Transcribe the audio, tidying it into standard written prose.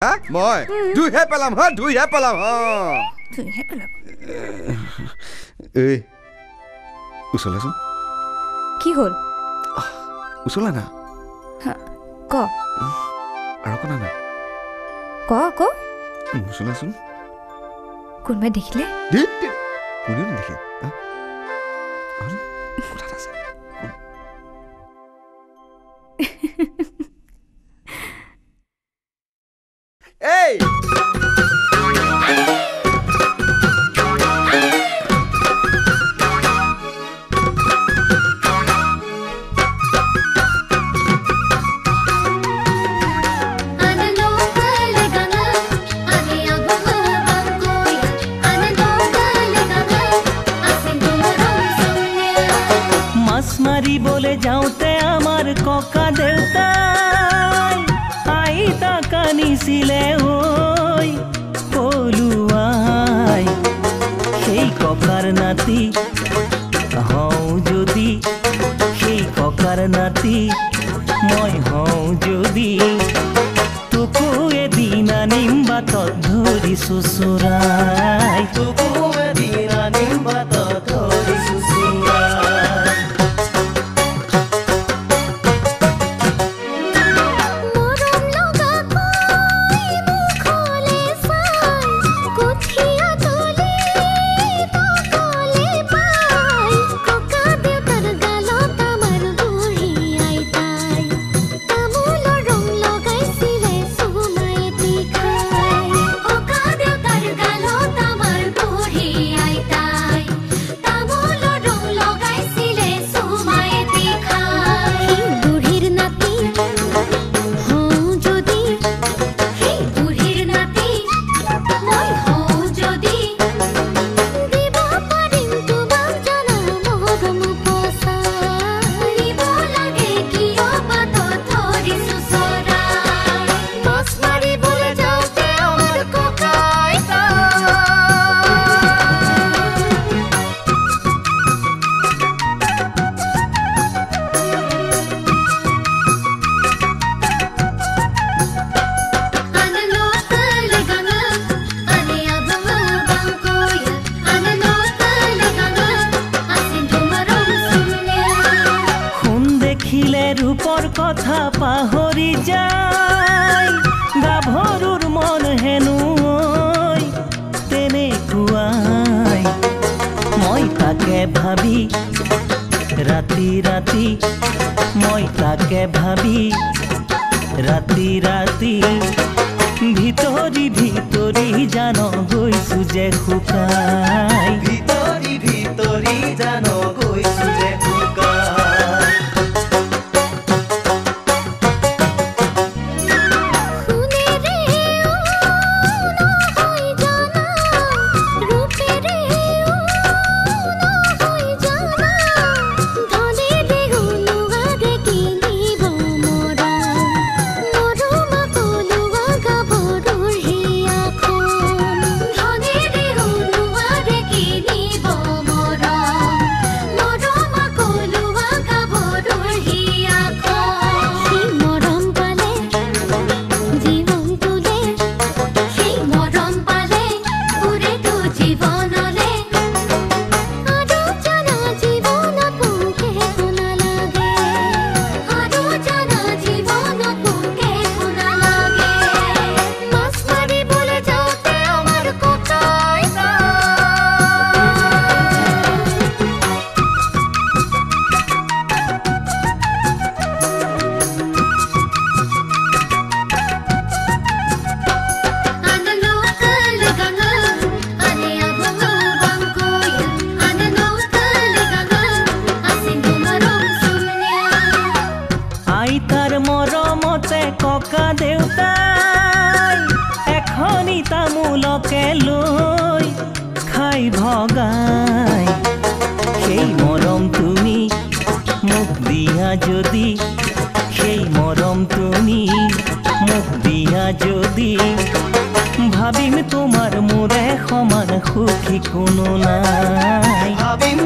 মই ধুইহে পেলাম ধুইহে পেলাম এই উচলাচোন কি হ'ল উচলা না ক আৰু কোনা না ক ক উচলাচোন কোনোবাই দেখিলে কোনেও নেদেখে কথা আছে এই মাৰিবলৈ যাওঁতে আমাৰ ককা দেউতাই আইতা কানিছিলে ঐ পলুৱাই সেই ককাৰ নাতি হওঁ যদি সেই ককাৰ নাতি মই হওঁ যদি তোকো এদিন আনিম বাটত ধৰিছো চোৰাই তোকো এদিন আনিম বাটত ধৰিছো চোৰাই ৰূপৰ কথা পাহৰি যায় গাভৰুৰ মন হেনো তেনেকুৱাই মই তাকে ভাবি ৰাতি ৰাতি মই তাকে ভাবি ৰাতি ৰাতি ভিতৰি ভিতৰি জান গৈছো যে শুকাই ভিতৰি ভিতৰি জান গৈছো যে শুকাই ককা দেউতাই এখনি তামোলকে লৈ খাই ভগাই সেই মৰম তুমি মোক দিয়া যদি সেই মৰম তুমি মোক দিয়া যদি ভাবিম তোমাৰ মোৰে সমান সুখী কোনো নাই ভাবিম